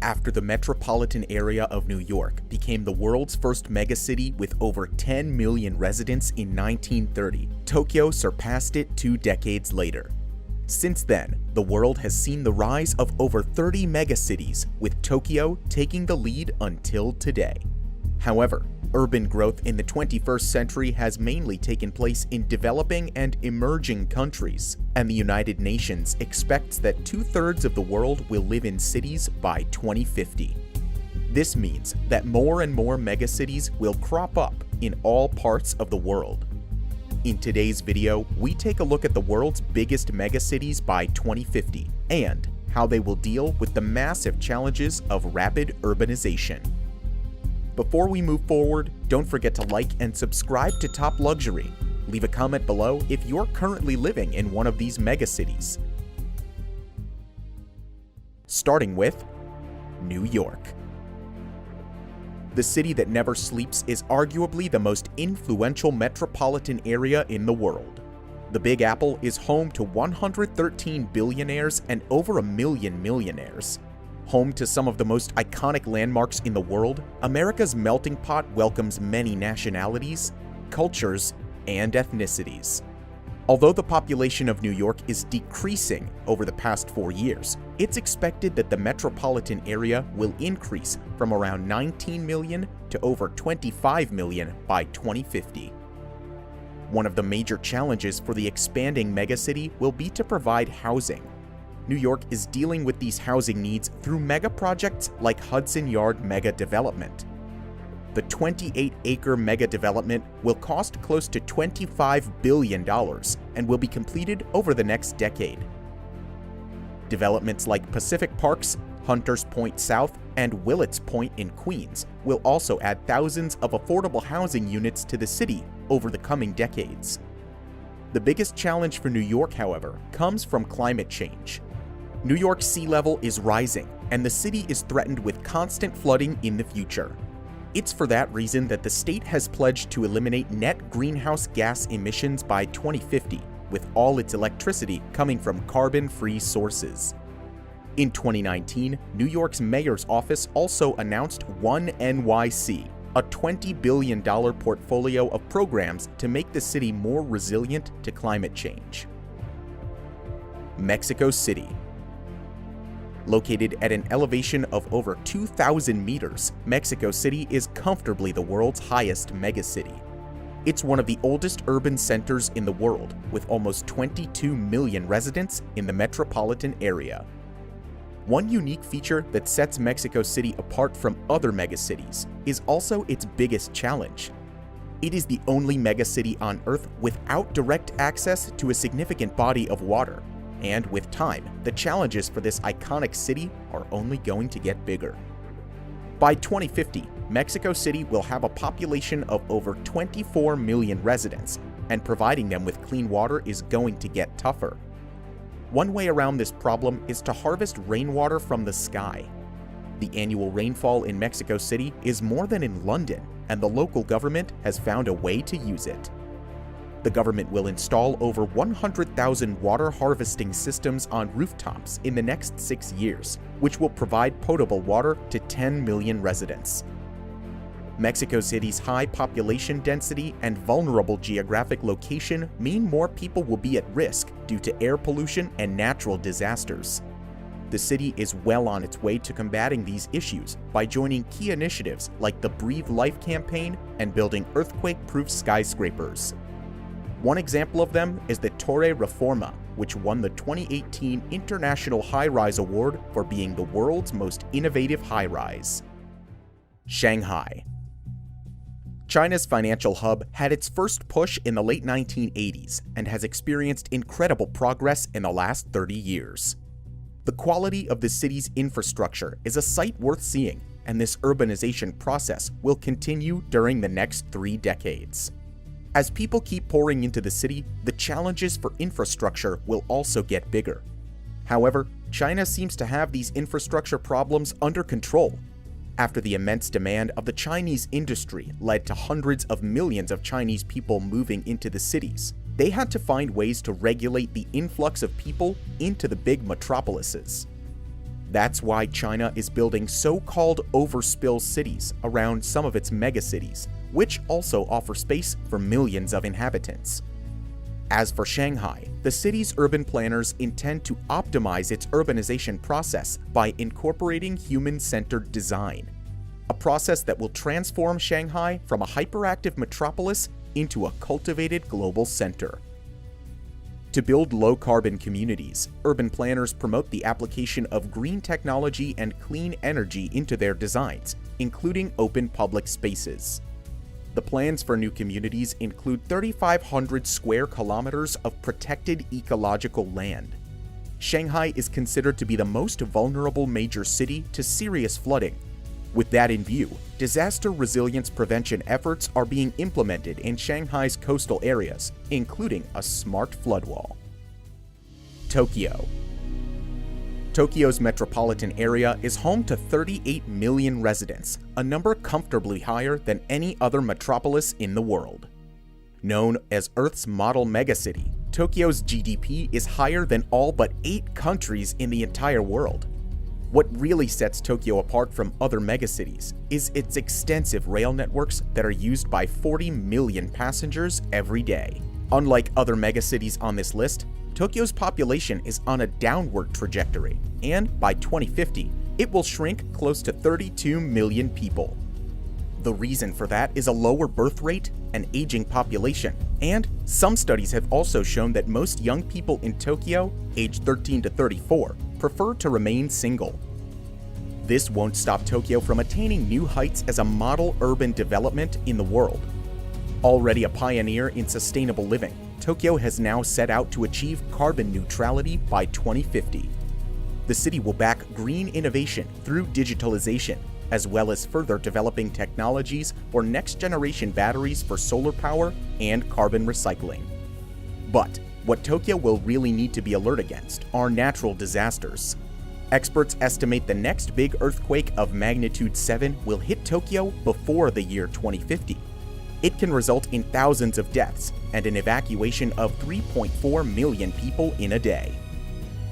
After the metropolitan area of New York became the world's first megacity with over 10 million residents in 1930, Tokyo surpassed it 2 decades later. Since then, the world has seen the rise of over 30 megacities, with Tokyo taking the lead until today. However, urban growth in the 21st century has mainly taken place in developing and emerging countries, and the United Nations expects that 2/3 of the world will live in cities by 2050. This means that more and more megacities will crop up in all parts of the world. In today's video, we take a look at the world's biggest megacities by 2050 and how they will deal with the massive challenges of rapid urbanization. Before we move forward, don't forget to like and subscribe to Top Luxury. Leave a comment below if you're currently living in one of these megacities. Starting with New York. The city that never sleeps is arguably the most influential metropolitan area in the world. The Big Apple is home to 113 billionaires and over 1 million millionaires. Home to some of the most iconic landmarks in the world, America's melting pot welcomes many nationalities, cultures, and ethnicities. Although the population of New York is decreasing over the past 4 years, it's expected that the metropolitan area will increase from around 19 million to over 25 million by 2050. One of the major challenges for the expanding megacity will be to provide housing. New York is dealing with these housing needs through mega projects like Hudson Yard Mega Development. The 28-acre mega development will cost close to $25 billion and will be completed over the next decade. Developments like Pacific Parks, Hunters Point South, and Willets Point in Queens will also add thousands of affordable housing units to the city over the coming decades. The biggest challenge for New York, however, comes from climate change. New York's sea level is rising, and the city is threatened with constant flooding in the future. It's for that reason that the state has pledged to eliminate net greenhouse gas emissions by 2050, with all its electricity coming from carbon-free sources. In 2019, New York's mayor's office also announced One NYC, a $20 billion portfolio of programs to make the city more resilient to climate change. Mexico City. Located at an elevation of over 2,000 meters, Mexico City is comfortably the world's highest megacity. It's one of the oldest urban centers in the world, with almost 22 million residents in the metropolitan area. One unique feature that sets Mexico City apart from other megacities is also its biggest challenge. It is the only megacity on Earth without direct access to a significant body of water. And with time, the challenges for this iconic city are only going to get bigger. By 2050, Mexico City will have a population of over 24 million residents, and providing them with clean water is going to get tougher. One way around this problem is to harvest rainwater from the sky. The annual rainfall in Mexico City is more than in London, and the local government has found a way to use it. The government will install over 100,000 water harvesting systems on rooftops in the next 6 years, which will provide potable water to 10 million residents. Mexico City's high population density and vulnerable geographic location mean more people will be at risk due to air pollution and natural disasters. The city is well on its way to combating these issues by joining key initiatives like the Breathe Life campaign and building earthquake-proof skyscrapers. One example of them is the Torre Reforma, which won the 2018 International High-Rise Award for being the world's most innovative high-rise. Shanghai. China's financial hub had its first push in the late 1980s and has experienced incredible progress in the last 30 years. The quality of the city's infrastructure is a sight worth seeing, and this urbanization process will continue during the next 3 decades. As people keep pouring into the city, the challenges for infrastructure will also get bigger. However, China seems to have these infrastructure problems under control. After the immense demand of the Chinese industry led to hundreds of millions of Chinese people moving into the cities, they had to find ways to regulate the influx of people into the big metropolises. That's why China is building so-called overspill cities around some of its megacities, which also offer space for millions of inhabitants. As for Shanghai, the city's urban planners intend to optimize its urbanization process by incorporating human-centered design, a process that will transform Shanghai from a hyperactive metropolis into a cultivated global center. To build low-carbon communities, urban planners promote the application of green technology and clean energy into their designs, including open public spaces. The plans for new communities include 3,500 square kilometers of protected ecological land. Shanghai is considered to be the most vulnerable major city to serious flooding. With that in view, disaster resilience prevention efforts are being implemented in Shanghai's coastal areas, including a smart flood wall. Tokyo. Tokyo's metropolitan area is home to 38 million residents, a number comfortably higher than any other metropolis in the world. Known as Earth's model megacity, Tokyo's GDP is higher than all but 8 countries in the entire world. What really sets Tokyo apart from other megacities is its extensive rail networks that are used by 40 million passengers every day. Unlike other megacities on this list, Tokyo's population is on a downward trajectory, and by 2050, it will shrink close to 32 million people. The reason for that is a lower birth rate, an aging population, and some studies have also shown that most young people in Tokyo, aged 13 to 34, prefer to remain single. This won't stop Tokyo from attaining new heights as a model urban development in the world. Already a pioneer in sustainable living, Tokyo has now set out to achieve carbon neutrality by 2050. The city will back green innovation through digitalization, as well as further developing technologies for next-generation batteries for solar power and carbon recycling. But what Tokyo will really need to be alert against are natural disasters. Experts estimate the next big earthquake of magnitude 7 will hit Tokyo before the year 2050. It can result in thousands of deaths and an evacuation of 3.4 million people in a day.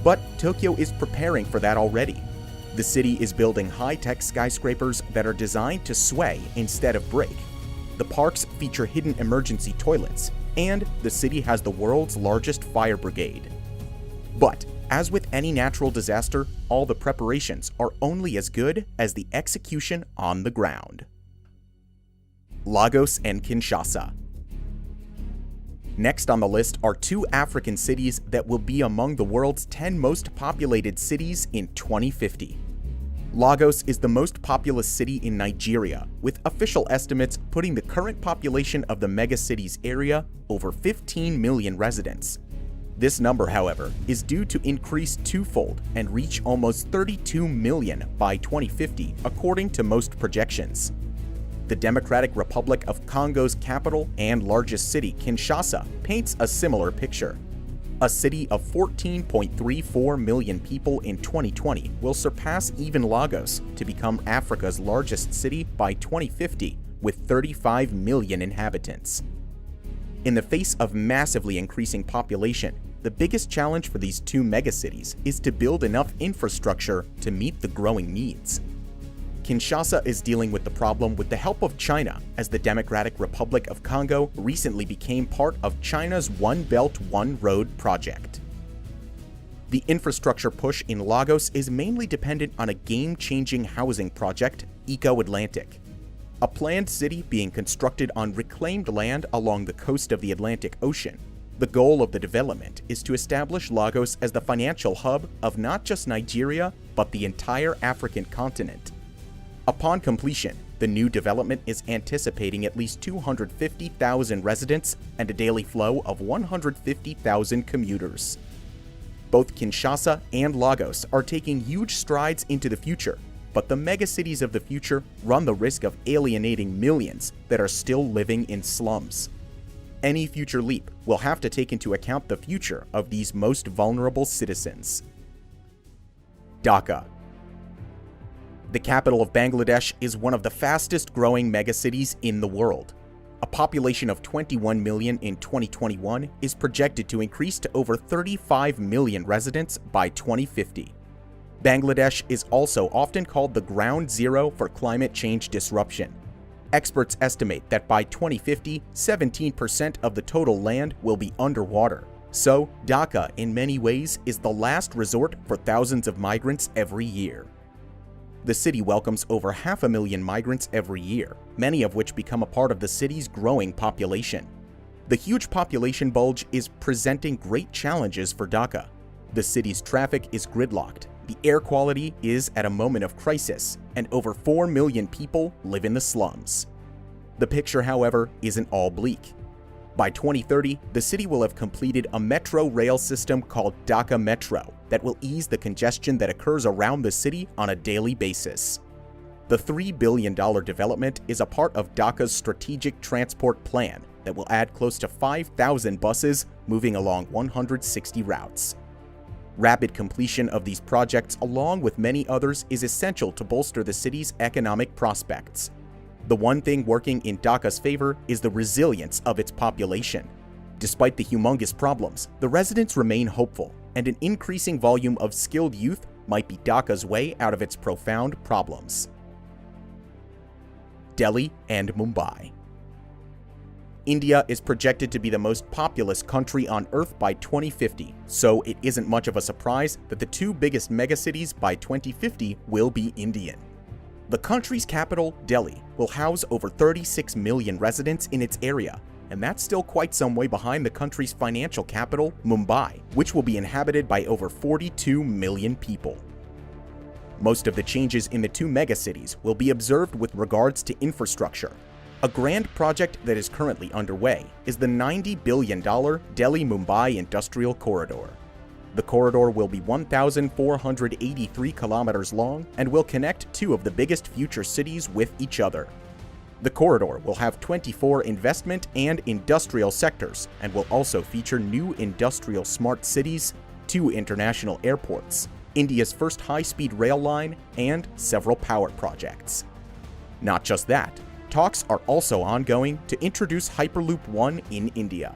But Tokyo is preparing for that already. The city is building high-tech skyscrapers that are designed to sway instead of break. The parks feature hidden emergency toilets, and the city has the world's largest fire brigade. But as with any natural disaster, all the preparations are only as good as the execution on the ground. Lagos and Kinshasa. Next on the list are 2 African cities that will be among the world's 10 most populated cities in 2050. Lagos is the most populous city in Nigeria, with official estimates putting the current population of the megacity's area over 15 million residents. This number, however, is due to increase twofold and reach almost 32 million by 2050, according to most projections. The Democratic Republic of Congo's capital and largest city, Kinshasa, paints a similar picture. A city of 14.34 million people in 2020 will surpass even Lagos to become Africa's largest city by 2050, with 35 million inhabitants. In the face of massively increasing population, the biggest challenge for these 2 megacities is to build enough infrastructure to meet the growing needs. Kinshasa is dealing with the problem with the help of China, as the Democratic Republic of Congo recently became part of China's One Belt, One Road project. The infrastructure push in Lagos is mainly dependent on a game-changing housing project, Eco-Atlantic, a planned city being constructed on reclaimed land along the coast of the Atlantic Ocean. The goal of the development is to establish Lagos as the financial hub of not just Nigeria, but the entire African continent. Upon completion, the new development is anticipating at least 250,000 residents and a daily flow of 150,000 commuters. Both Kinshasa and Lagos are taking huge strides into the future, but the megacities of the future run the risk of alienating millions that are still living in slums. Any future leap will have to take into account the future of these most vulnerable citizens. Dhaka. The capital of Bangladesh is one of the fastest growing megacities in the world. A population of 21 million in 2021 is projected to increase to over 35 million residents by 2050. Bangladesh is also often called the ground zero for climate change disruption. Experts estimate that by 2050, 17% of the total land will be underwater. So, Dhaka, in many ways, is the last resort for thousands of migrants every year. The city welcomes over 500,000 migrants every year, many of which become a part of the city's growing population. The huge population bulge is presenting great challenges for Dhaka. The city's traffic is gridlocked, the air quality is at a moment of crisis, and over 4 million people live in the slums. The picture, however, isn't all bleak. By 2030, the city will have completed a metro rail system called Dhaka Metro that will ease the congestion that occurs around the city on a daily basis. The $3 billion development is a part of Dhaka's strategic transport plan that will add close to 5,000 buses moving along 160 routes. Rapid completion of these projects, along with many others, is essential to bolster the city's economic prospects. The one thing working in Dhaka's favor is the resilience of its population. Despite the humongous problems, the residents remain hopeful, and an increasing volume of skilled youth might be Dhaka's way out of its profound problems. Delhi and Mumbai. India is projected to be the most populous country on Earth by 2050, so it isn't much of a surprise that the two biggest megacities by 2050 will be Indian. The country's capital, Delhi, will house over 36 million residents in its area, and that's still quite some way behind the country's financial capital, Mumbai, which will be inhabited by over 42 million people. Most of the changes in the two megacities will be observed with regards to infrastructure. A grand project that is currently underway is the $90 billion Delhi-Mumbai Industrial Corridor. The corridor will be 1,483 kilometers long and will connect two of the biggest future cities with each other. The corridor will have 24 investment and industrial sectors and will also feature new industrial smart cities, 2 international airports, India's first high-speed rail line, and several power projects. Not just that, talks are also ongoing to introduce Hyperloop One in India.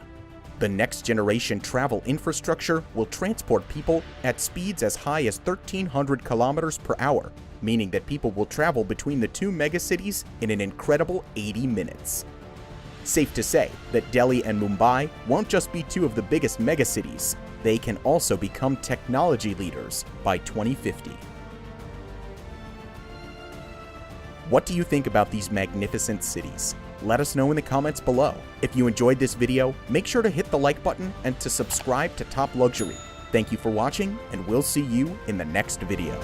The next-generation travel infrastructure will transport people at speeds as high as 1,300 kilometers per hour, meaning that people will travel between the two megacities in an incredible 80 minutes. Safe to say that Delhi and Mumbai won't just be two of the biggest megacities, they can also become technology leaders by 2050. What do you think about these magnificent cities? Let us know in the comments below. If you enjoyed this video, make sure to hit the like button and to subscribe to Top Luxury. Thank you for watching, and we'll see you in the next video.